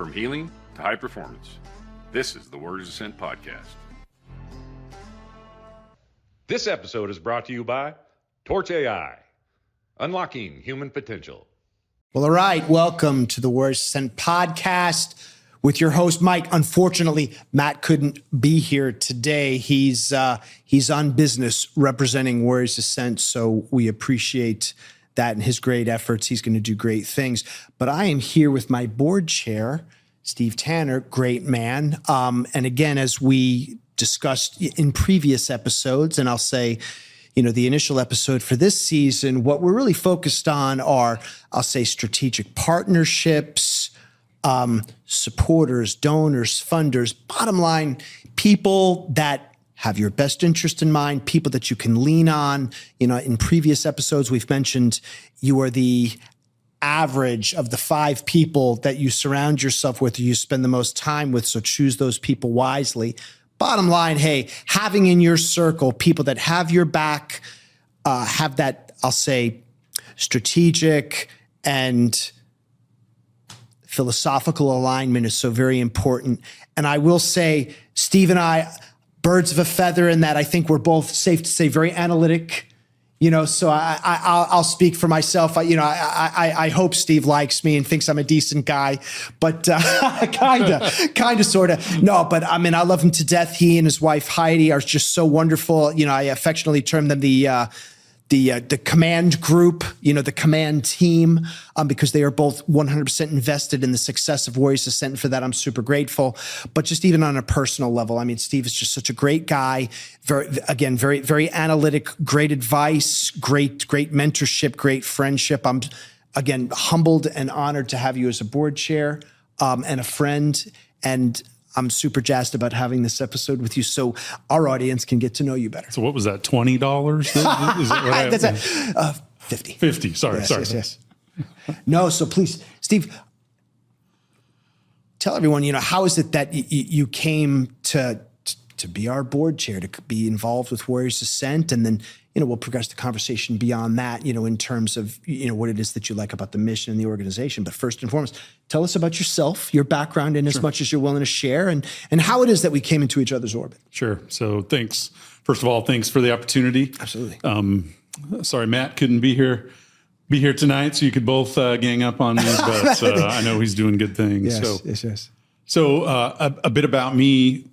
From healing to high performance, this is the Warriors Ascent podcast. This episode is brought to you by Torch AI, unlocking human potential. Well, all right. Welcome to the Warriors Ascent podcast with your host, Mike. Unfortunately, Matt couldn't be here today. He's on business representing Warriors Ascent, so we appreciate that and his great efforts. He's going to do great things. But I am here with my board chair, Steve Tanner, great man. And again, as we discussed in previous episodes, and I'll say, the initial episode for this season, what we're really focused on are, I'll say, strategic partnerships, supporters, donors, funders, bottom line, people that have your best interest in mind, people that you can lean on. In previous episodes, we've mentioned you are the average of the 5 people that you surround yourself with, or you spend the most time with. So choose those people wisely. Bottom line, hey, having in your circle people that have your back, have that, I'll say, strategic and philosophical alignment is so very important. And I will say, Steve and I, birds of a feather in that I think we're both, safe to say, very analytic. So I'll speak for myself. I hope Steve likes me and thinks I'm a decent guy, but kind of, sort of. No, but I mean, I love him to death. He and his wife Heidi are just so wonderful. I affectionately term them the command group, the command team, because they are both 100% invested in the success of Warriors Ascent. For that, I'm super grateful. But just even on a personal level, I mean, Steve is just such a great guy. Very, very analytic, great advice, great mentorship, great friendship. I'm, again, humbled and honored to have you as a board chair and a friend. And I'm super jazzed about having this episode with you so our audience can get to know you better. So what was that, $20? Is that what That's 50. 50, sorry. Yes. No, so please, Steve, tell everyone, how is it that you came to be our board chair, to be involved with Warriors Ascent, and then, we'll progress the conversation beyond that, in terms of, what it is that you like about the mission and the organization. But first and foremost, tell us about yourself, your background, in as much as you're willing to share, and how it is that we came into each other's orbit. Sure. So thanks. First of all, thanks for the opportunity. Absolutely. Sorry, Matt couldn't be here tonight, so you could both gang up on me, but I know he's doing good things. Yes. So a bit about me.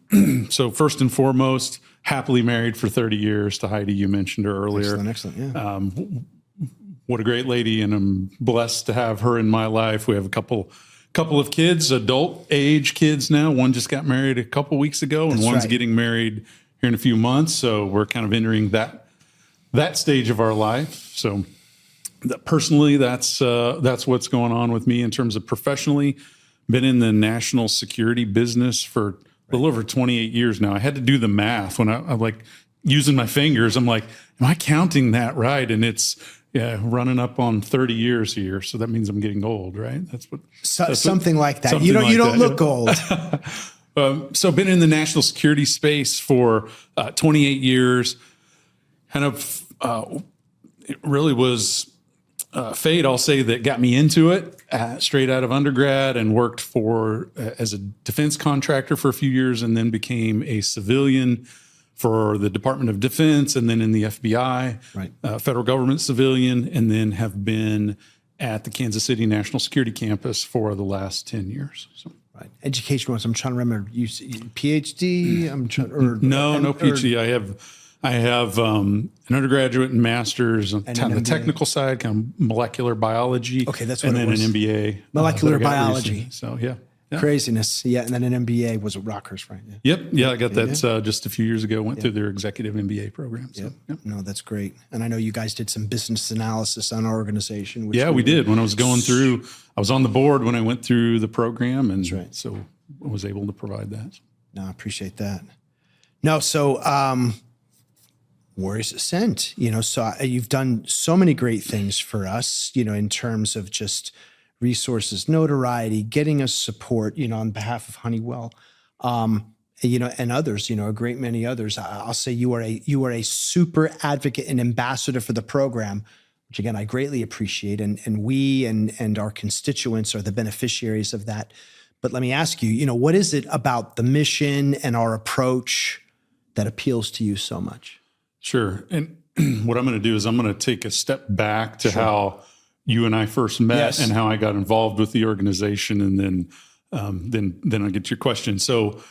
So first and foremost, happily married for 30 years to Heidi, you mentioned her earlier. Excellent. Yeah. What a great lady, and I'm blessed to have her in my life. We have a couple of kids, adult age kids now. One just got married a couple weeks ago, and one's getting married here in a few months. So we're kind of entering that stage of our life. So personally, that's what's going on with me in terms of professionally. Been in the national security business for a little over 28 years now. I had to do the math when I'm like using my fingers. I'm like, am I counting that right? And it's running up on 30 years here. So that means I'm getting old, right? That's something like that. You don't look old. So been in the national security space for 28 years. Kind of, it really was fate, I'll say, that got me into it straight out of undergrad, and worked as a defense contractor for a few years, and then became a civilian for the Department of Defense, and then in the FBI, federal government civilian, and then have been at the Kansas City National Security Campus for the last 10 years. So. Right. Education-wise, I'm trying to remember. You PhD? No PhD. I have an undergraduate and master's on kind of the technical side, kind of molecular biology. Okay, that's what it was. And then an MBA. Molecular biology. Recently. So, yeah. Craziness. Yeah, and then an MBA was at Rockhurst, right? Yeah. Yep. Yeah, I got that just a few years ago. Went through their executive MBA program. So, yep. No, that's great. And I know you guys did some business analysis on our organization. We did. When I was going through, I was on the board when I went through the program, and so I was able to provide that. No, I appreciate that. No, so Warriors Ascent, so you've done so many great things for us, in terms of just resources, notoriety, getting us support, on behalf of Honeywell, and others, a great many others. I'll say you are a super advocate and ambassador for the program, which again, I greatly appreciate. And we and our constituents are the beneficiaries of that. But let me ask you, what is it about the mission and our approach that appeals to you so much? Sure. And what I'm going to do is I'm going to take a step back to how you and I first met and how I got involved with the organization, and then I'll get to your question. So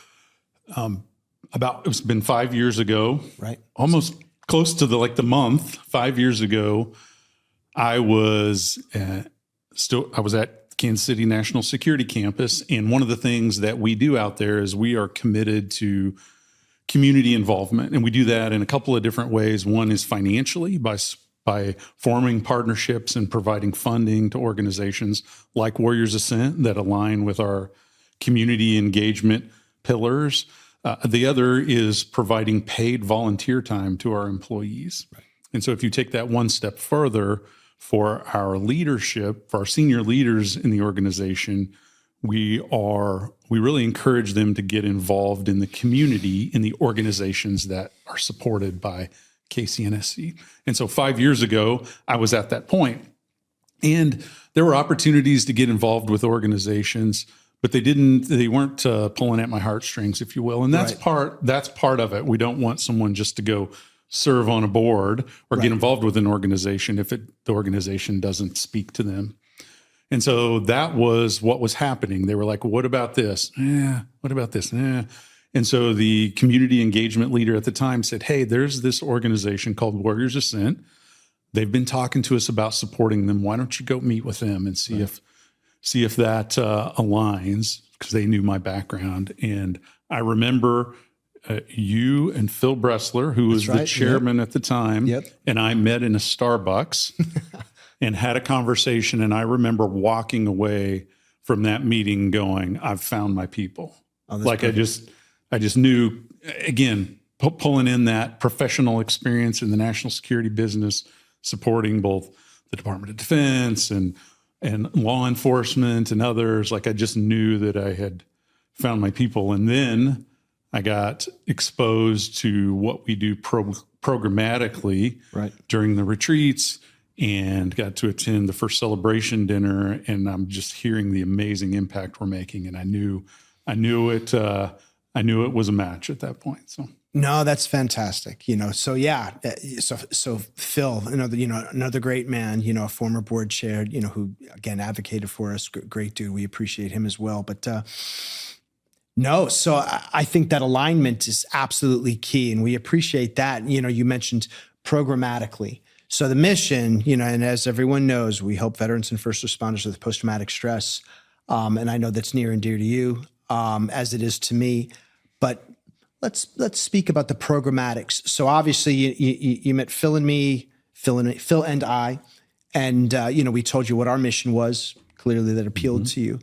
it's been 5 years ago, right? Almost close to the month, 5 years ago, I was at Kansas City National Security Campus. And one of the things that we do out there is we are committed to community involvement. And we do that in a couple of different ways. One is financially by forming partnerships and providing funding to organizations like Warriors Ascent that align with our community engagement pillars. The other is providing paid volunteer time to our employees. Right. And so if you take that one step further, for our leadership, for our senior leaders in the organization, we really encourage them to get involved in the community, in the organizations that are supported by KCNSC. And so 5 years ago, I was at that point. And there were opportunities to get involved with organizations, but they weren't pulling at my heartstrings, if you will. And that's part of it. We don't want someone just to go serve on a board or get involved with an organization if the organization doesn't speak to them. And so that was what was happening. They were like, what about this? What about this? And so the community engagement leader at the time said, hey, there's this organization called Warriors Ascent. They've been talking to us about supporting them. Why don't you go meet with them and see if that aligns? Because they knew my background. And I remember you and Phil Bressler, who was the chairman at the time, and I met in a Starbucks and had a conversation. And I remember walking away from that meeting going, I've found my people. I just knew, again, pulling in that professional experience in the national security business, supporting both the Department of Defense and law enforcement and others. I just knew that I had found my people. And then I got exposed to what we do programmatically during the retreats and got to attend the first celebration dinner. And I'm just hearing the amazing impact we're making. And I knew it was a match at that point. So. No, that's fantastic. So Phil, another great man, a former board chair, who again advocated for us. Great dude. We appreciate him as well. But no, so I think that alignment is absolutely key, and we appreciate that. You mentioned programmatically. So the mission, and as everyone knows, we help veterans and first responders with post-traumatic stress. And I know that's near and dear to you, as it is to me. But let's speak about the programmatics. So obviously you met Phil and me, Phil and I, and we told you what our mission was, clearly that appealed to you.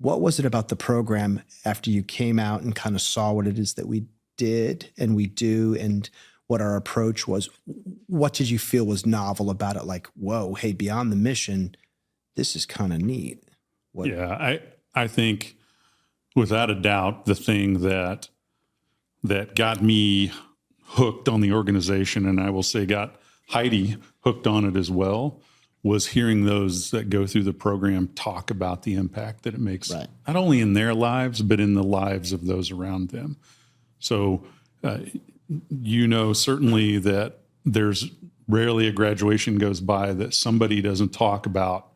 What was it about the program after you came out and kind of saw what it is that we did and we do and what our approach was? What did you feel was novel about it? Like, whoa, hey, beyond the mission, this is kind of neat. I think without a doubt, the thing that got me hooked on the organization, and I will say got Heidi hooked on it as well, was hearing those that go through the program talk about the impact that it makes, not only in their lives, but in the lives of those around them. So, certainly that there's rarely a graduation goes by that somebody doesn't talk about,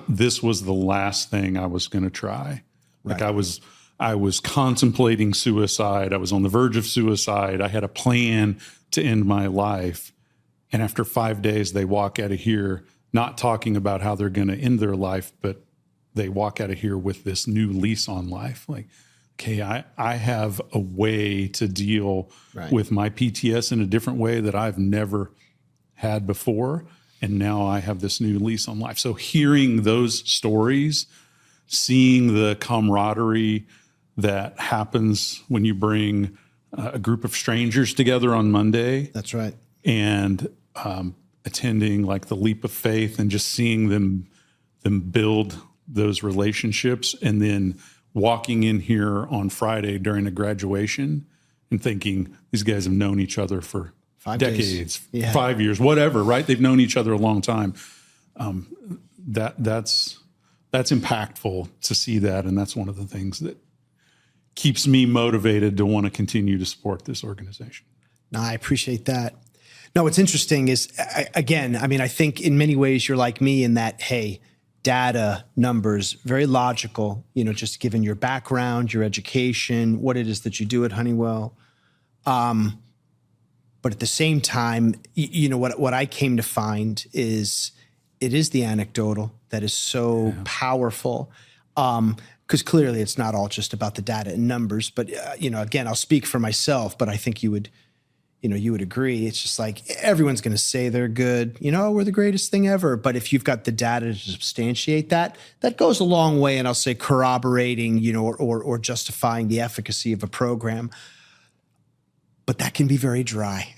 this was the last thing I was going to try. Like I was contemplating suicide. I was on the verge of suicide. I had a plan to end my life. And after 5 days, they walk out of here not talking about how they're going to end their life, but they walk out of here with this new lease on life. Like, okay, I have a way to deal with my PTS in a different way that I've never had before. And now I have this new lease on life. So hearing those stories, seeing the camaraderie that happens when you bring a group of strangers together on Monday. That's right. And attending like the leap of faith and just seeing them build those relationships, and then walking in here on Friday during a graduation and thinking these guys have known each other for 5 decades, 5 years, whatever, right? They've known each other a long time. That's that's impactful to see that. And that's one of the things that keeps me motivated to want to continue to support this organization. No, I appreciate that. No, what's interesting is, again, I mean, I think in many ways you're like me in that, hey, data, numbers, very logical, just given your background, your education, what it is that you do at Honeywell. But at the same time, what I came to find is it is the anecdotal that is so powerful. Because clearly it's not all just about the data and numbers, but again, I'll speak for myself, but I think you would agree. It's just like everyone's going to say they're good. We're the greatest thing ever. But if you've got the data to substantiate that goes a long way. And I'll say corroborating, or justifying the efficacy of a program. But that can be very dry.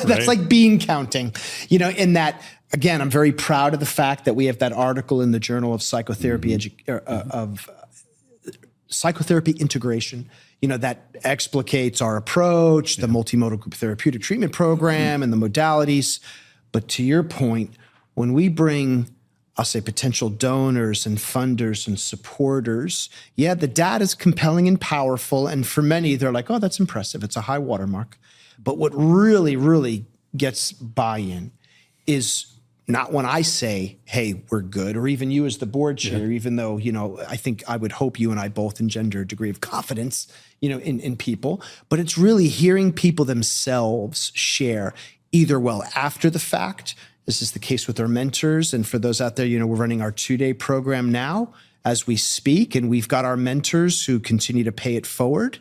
That's like bean counting, in that, again, I'm very proud of the fact that we have that article in the Journal of Psychotherapy Psychotherapy Integration, that explicates our approach, the multimodal group therapeutic treatment program and the modalities. But to your point, when we bring, I'll say, potential donors and funders and supporters, the data is compelling and powerful. And for many, they're like, oh, that's impressive. It's a high watermark. But what really, really gets buy-in is not when I say, hey, we're good, or even you as the board chair, even though, I think I would hope you and I both engender a degree of confidence, in people, but it's really hearing people themselves share either after the fact. This is the case with our mentors. And for those out there, we're running our 2-day program now as we speak, and we've got our mentors who continue to pay it forward.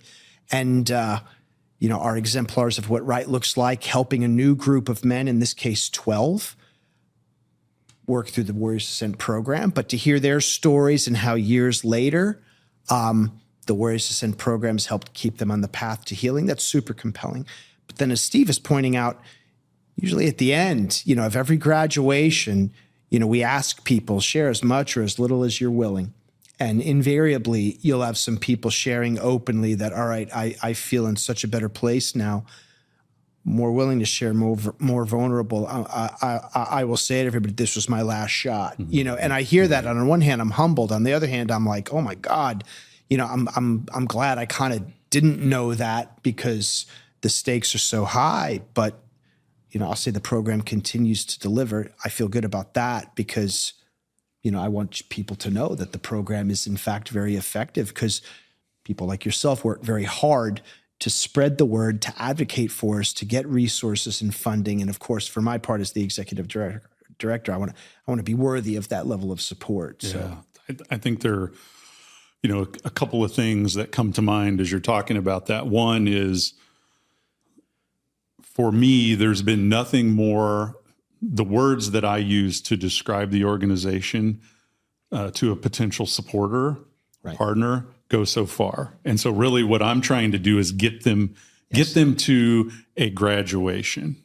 And, our exemplars of what right looks like, helping a new group of men, in this case, 12, work through the Warriors Ascent program, but to hear their stories and how years later, the Warriors Ascent programs helped keep them on the path to healing, that's super compelling. But then as Steve is pointing out, usually at the end, of every graduation, we ask people, share as much or as little as you're willing. And invariably, you'll have some people sharing openly that, all right, I feel in such a better place now, more willing to share, more vulnerable. I will say to everybody, this was my last shot, and I hear that. And on one hand, I'm humbled. On the other hand, I'm like, oh my God, I'm glad I kind of didn't know that, because the stakes are so high. But, I'll say the program continues to deliver. I feel good about that because, I want people to know that the program is in fact very effective, because people like yourself work very hard to spread the word, to advocate for us, to get resources and funding. And of course, for my part as the executive director, I want to be worthy of that level of support. Yeah. So I think there are, a couple of things that come to mind as you're talking about that. One is, for me, there's been nothing more, the words that I use to describe the organization to a potential supporter, partner, go so far. And so really what I'm trying to do is get them to a graduation,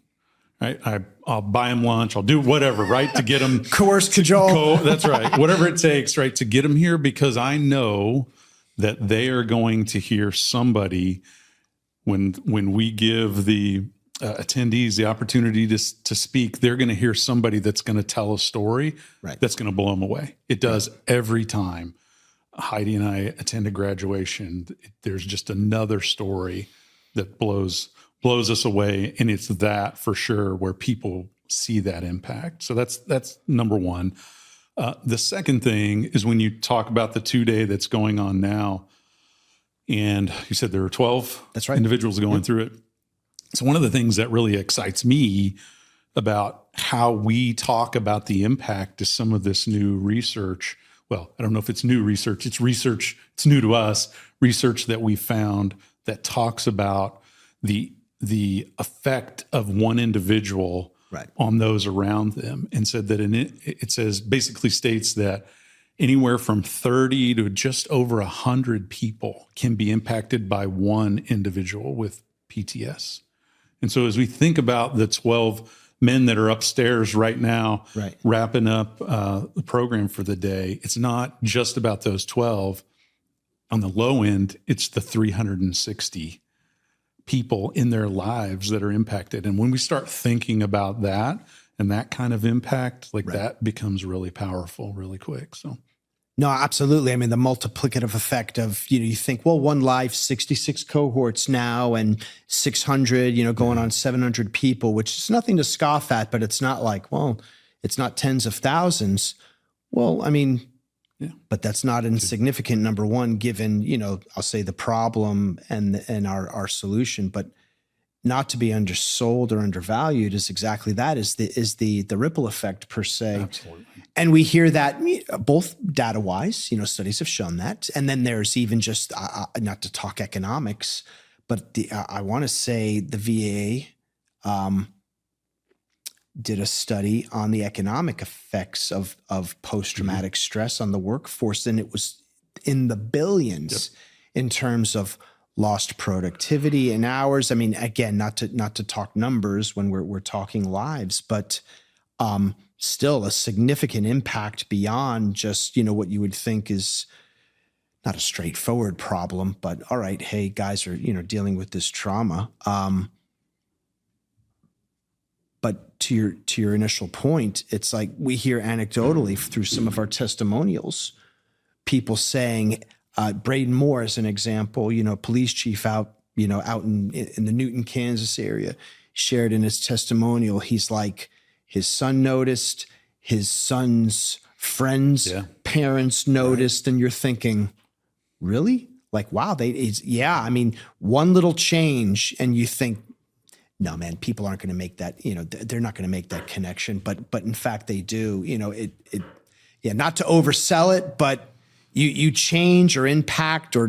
right? I'll buy them lunch. I'll do whatever, right? To get them coerce, cajole. That's right. Whatever it takes, right? To get them here, because I know that they are going to hear somebody when we give the attendees the opportunity to speak, they're going to hear somebody that's going to tell a story that's going to blow them away. It does every time. Heidi and I attend a graduation. There's just another story that blows us away, and it's that for sure where people see that impact. So that's number one. The second thing is when you talk about the 2-day that's going on now, and you said there were 12 individuals going through it. So one of the things that really excites me about how we talk about the impact to some of this new research, well, I don't know if it's new research, it's new to us, research that we found that talks about the effect of one individual on those around them, and said that it says, basically states that anywhere from 30 to just over 100 people can be impacted by one individual with PTS. And so as we think about the 12 men that are upstairs right now, wrapping up the program for the day, it's not just about those 12. On the low end, it's the 360 people in their lives that are impacted. And when we start thinking about that and that kind of impact, that becomes really powerful really quick. So No, absolutely. I mean, the multiplicative effect of, you think, well, one life, 66 cohorts now and 600, going on 700 people, which is nothing to scoff at, but it's not like, well, it's not tens of thousands. Well, I mean, but that's not insignificant, number one, given, I'll say the problem and our solution, but not to be undersold or undervalued is exactly that, is the ripple effect per se. Absolutely. And we hear that both data-wise, studies have shown that. And then there's even just, not to talk economics, but I want to say the VA did a study on the economic effects of post-traumatic stress on the workforce, and it was in the billions in terms of lost productivity and hours. I mean, again, not to talk numbers when we're talking lives, but still a significant impact beyond just, what you would think is not a straightforward problem, but all right, hey, guys are, dealing with this trauma. But to your initial point, it's like we hear anecdotally through some of our testimonials, people saying, Braden Moore, as an example, police chief out in the Newton, Kansas area, shared in his testimonial, he's like, his son noticed, his son's friends, parents noticed, and you're thinking, really? Like, wow, I mean, one little change, and you think, no, man, people aren't going to make that, they're not going to make that connection, but in fact they do, not to oversell it, but you change or impact or,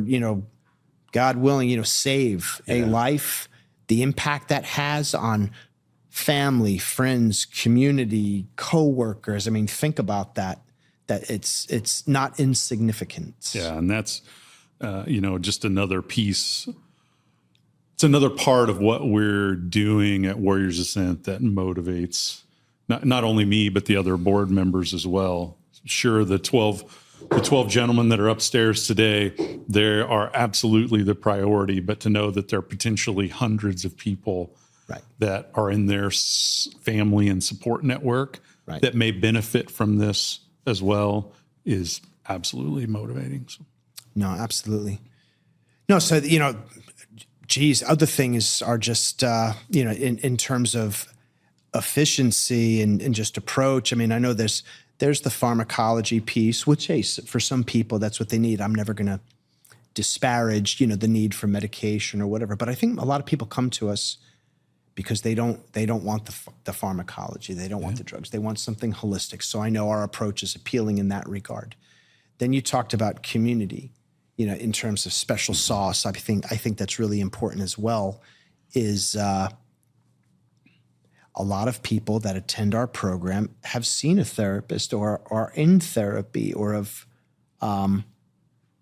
God willing, save a life, the impact that has on family, friends, community, coworkers. I mean, think about that it's not insignificant. Yeah. And that's, just another piece. It's another part of what we're doing at Warriors Ascent that motivates not only me, but the other board members as well. Sure, the 12 gentlemen that are upstairs today, they are absolutely the priority, but to know that there are potentially hundreds of people that are in their family and support network that may benefit from this as well is absolutely motivating. So. No, absolutely. No, so, other things are just, in terms of efficiency and just approach. I mean, I know there's the pharmacology piece, which, hey, for some people, that's what they need. I'm never going to disparage, the need for medication or whatever. But I think a lot of people come to us because they don't want the pharmacology. They don't want the drugs. They want something holistic. So I know our approach is appealing in that regard. Then you talked about community, in terms of special sauce. I think that's really important as well, is a lot of people that attend our program have seen a therapist or are in therapy or have,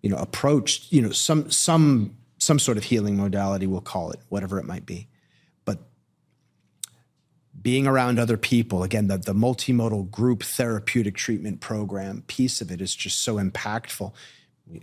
approached, some sort of healing modality, we'll call it, whatever it might be. But being around other people, again, the multimodal group therapeutic treatment program piece of it is just so impactful.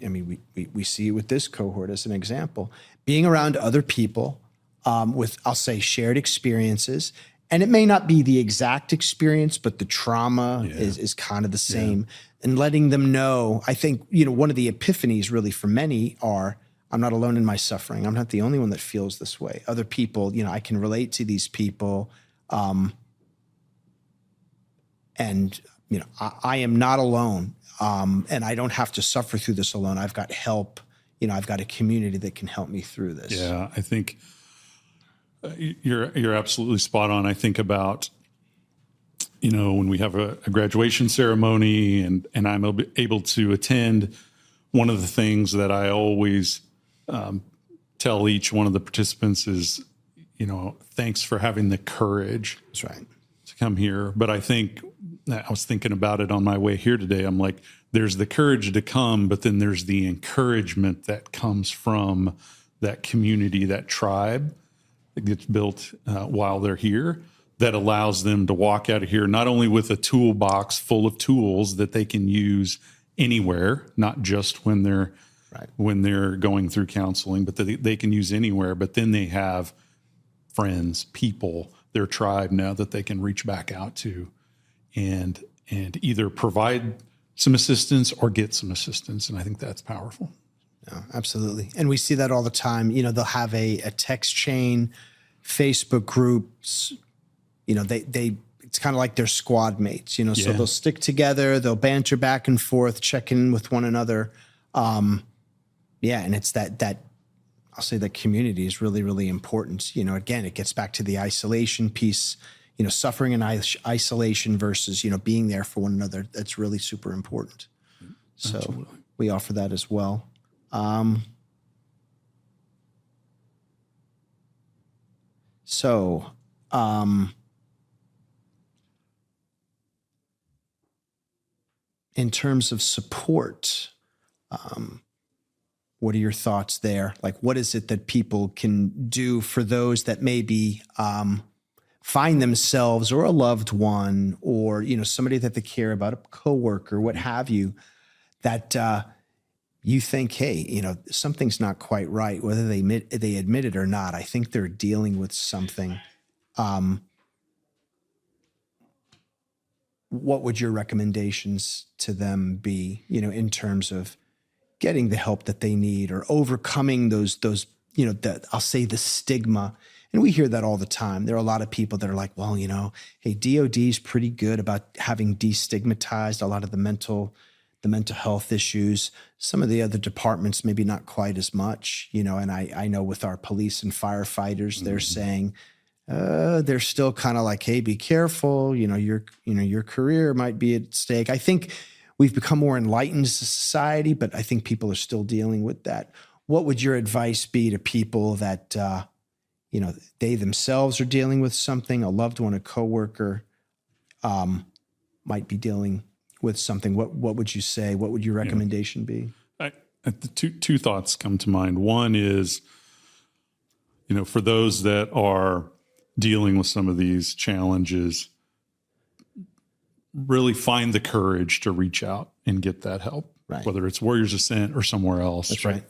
I mean, we see it with this cohort as an example. Being around other people with, I'll say, shared experiences. And it may not be the exact experience, but the trauma is kind of the same. And letting them know, I think, one of the epiphanies really for many are, I'm not alone in my suffering. I'm not the only one that feels this way. Other people, I can relate to these people. And, I am not alone. And I don't have to suffer through this alone. I've got help. I've got a community that can help me through this. Yeah, I think you're absolutely spot on. I think about, when we have a graduation ceremony and I'm able to attend, one of the things that I always tell each one of the participants is, thanks for having the courage. That's right. To come here. But I think I was thinking about it on my way here today. I'm like, there's the courage to come, but then there's the encouragement that comes from that community, that tribe that gets built while they're here, that allows them to walk out of here, not only with a toolbox full of tools that they can use anywhere, not just when they're going through counseling, but that they can use anywhere. But then they have friends, people, their tribe now that they can reach back out to and either provide some assistance or get some assistance. And I think that's powerful. Yeah, absolutely. And we see that all the time. They'll have a text chain, Facebook groups, it's kind of like they're squad mates, so they'll stick together, they'll banter back and forth, check in with one another. And it's that I'll say that community is really, really important. Again, it gets back to the isolation piece, suffering in isolation versus, being there for one another. That's really super important. So absolutely. We offer that as well. In terms of support, what are your thoughts there? Like, what is it that people can do for those that maybe find themselves or a loved one or, somebody that they care about, a coworker, what have you, that you think, hey, something's not quite right, whether they admit it or not. I think they're dealing with something. What would your recommendations to them be, in terms of getting the help that they need or overcoming those, I'll say the stigma. And we hear that all the time. There are a lot of people that are like, well, hey, DOD is pretty good about having destigmatized a lot of the mental health issues. Some of the other departments, maybe not quite as much, and I know with our police and firefighters, they're saying, they're still kind of like, hey, be careful. Your career might be at stake. I think we've become more enlightened as a society, but I think people are still dealing with that. What would your advice be to people that, they themselves are dealing with something, a loved one, a coworker, might be dealing with something? What would you say? What would your recommendation be? Two thoughts come to mind. One is, for those that are dealing with some of these challenges, really find the courage to reach out and get that help, right. Whether it's Warriors Ascent or somewhere else. That's right.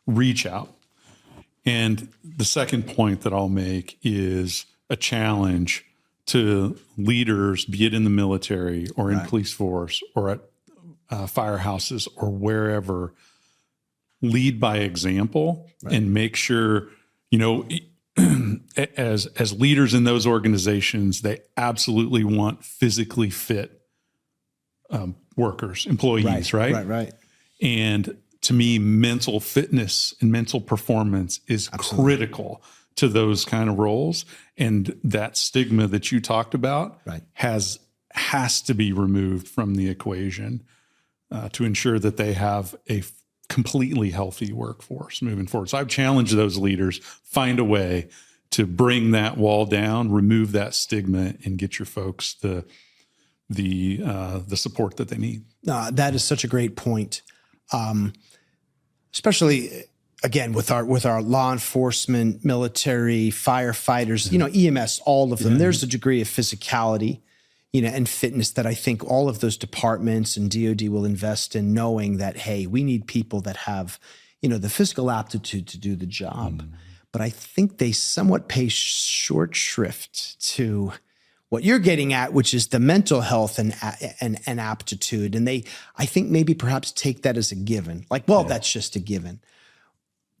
Reach out. And the second point that I'll make is a challenge to leaders, be it in the military or in police force or at firehouses or wherever. Lead by example and make sure, as leaders in those organizations, they absolutely want physically fit workers, employees, right? Right. And to me, mental fitness and mental performance is critical to those kind of roles. And that stigma that you talked about has to be removed from the equation to ensure that they have a completely healthy workforce moving forward. So I've challenged those leaders, find a way to bring that wall down, remove that stigma, and get your folks the support that they need. That is such a great point. Especially again with our law enforcement, military, firefighters, EMS, all of them. There's a degree of physicality, and fitness that I think all of those departments and DOD will invest in, knowing that, hey, we need people that have, the physical aptitude to do the job. But I think they somewhat pay short shrift to what you're getting at, which is the mental health and aptitude. And I think maybe perhaps take that as a given, like, well, that's just a given.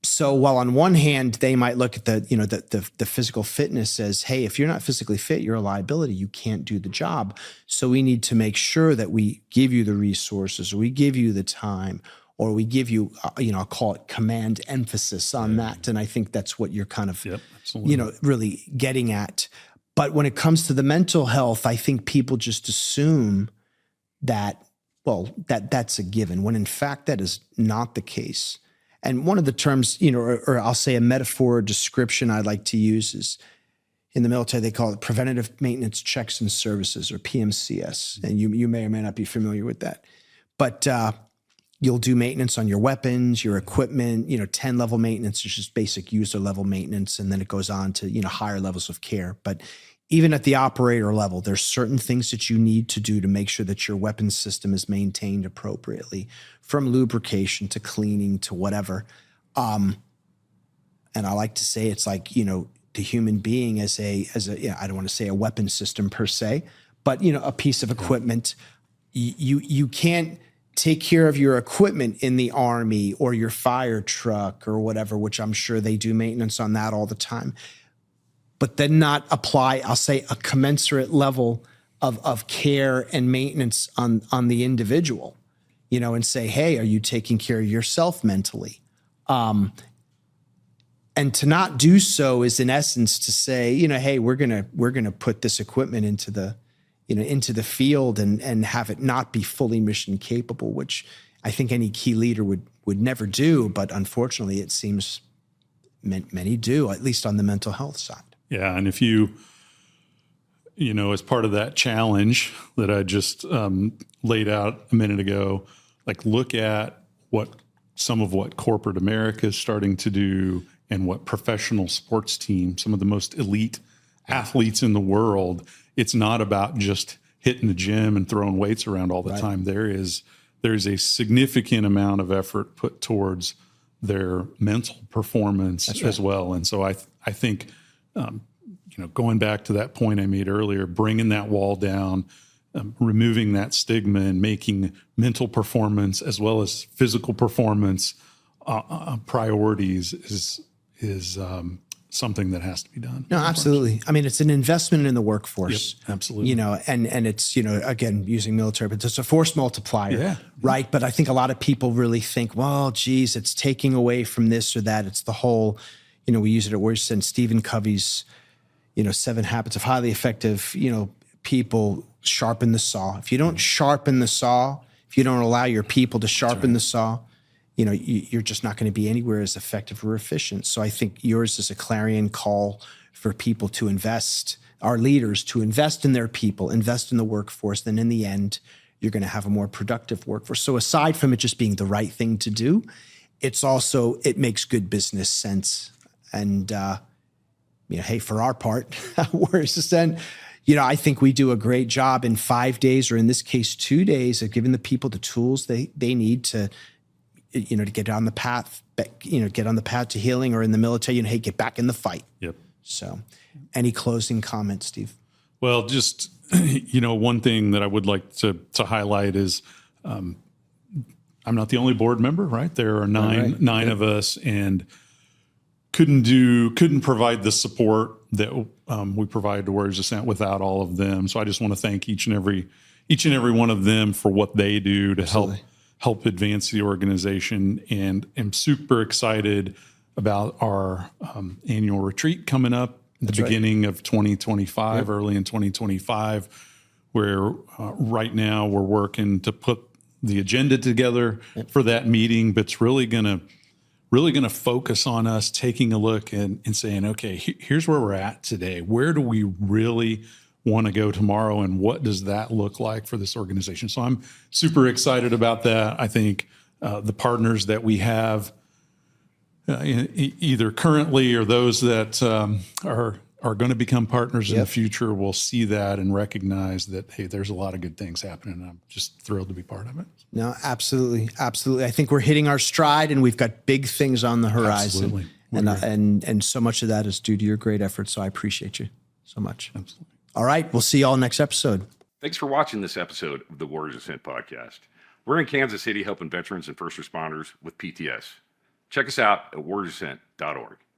So while on one hand, they might look at the physical fitness as, hey, if you're not physically fit, you're a liability. You can't do the job. So we need to make sure that we give you the resources, or we give you the time, or we give you, I'll call it command emphasis on that. And I think that's what you're kind of, really getting at. But when it comes to the mental health, I think people just assume that, that's a given, when in fact that is not the case. And one of the terms, or I'll say a metaphor or description I like to use is, in the military, they call it preventative maintenance checks and services, or PMCS. And you may or may not be familiar with that. But you'll do maintenance on your weapons, your equipment, 10 level maintenance is just basic user level maintenance. And then it goes on to, higher levels of care. But even at the operator level, there's certain things that you need to do to make sure that your weapons system is maintained appropriately, from lubrication to cleaning to whatever. And I like to say it's like, the human being as a I don't want to say a weapon system per se, but a piece of equipment. You can't take care of your equipment in the Army or your fire truck or whatever, which I'm sure they do maintenance on that all the time, but then not apply, I'll say, a commensurate level of care and maintenance on the individual, and say, hey, are you taking care of yourself mentally? And to not do so is in essence to say, hey, we're gonna put this equipment into the field and have it not be fully mission capable, which I think any key leader would never do. But unfortunately, it seems many do, at least on the mental health side. Yeah. And if you as part of that challenge that I just laid out a minute ago, like look at some of what corporate America is starting to do and what professional sports teams, some of the most elite athletes in the world, it's not about just hitting the gym and throwing weights around all the time. There's a significant amount of effort put towards their mental performance as well. And so I think, going back to that point I made earlier, bringing that wall down, removing that stigma and making mental performance as well as physical performance priorities is something that has to be done. No, absolutely. I mean, it's an investment in the workforce. Yep, absolutely. And it's, again, using military, but it's a force multiplier, right? But I think a lot of people really think, well, geez, it's taking away from this or that. It's the whole, we use it at Warriors Ascent, Stephen Covey's, 7 Habits of Highly Effective, people sharpen the saw. If you don't sharpen the saw, if you don't allow your people to sharpen the saw, you're just not going to be anywhere as effective or efficient. So I think yours is a clarion call for people to invest, our leaders to invest in their people, invest in the workforce. Then in the end, you're going to have a more productive workforce. So aside from it just being the right thing to do, it makes good business sense. And, hey, for our part, Warriors Ascent, I think we do a great job in 5 days, or in this case, 2 days, of giving the people the tools they need to get on the path, get on the path to healing, or in the military, hey, get back in the fight. Yep. So any closing comments, Steve? Well, just, one thing that I would like to highlight is I'm not the only board member, right? There are nine of us, and couldn't provide the support that we provide to Warriors Ascent without all of them. So I just want to thank each and every one of them for what they do to help advance the organization. And I'm super excited about our annual retreat coming up at the beginning of 2025, early in 2025, where right now we're working to put the agenda together for that meeting, but it's really going to focus on us taking a look and saying, okay, here's where we're at today. Where do we really want to go tomorrow, and what does that look like for this organization? So I'm super excited about that. I think the partners that we have, either currently or those that are going to become partners in the future, will see that and recognize that, hey, there's a lot of good things happening, and I'm just thrilled to be part of it. No, absolutely. Absolutely. I think we're hitting our stride, and we've got big things on the horizon. Absolutely. And so much of that is due to your great efforts. So I appreciate you so much. Absolutely. All right. We'll see you all next episode. Thanks for watching this episode of the Warriors Ascent podcast. We're in Kansas City helping veterans and first responders with PTS. Check us out at warriorsascent.org.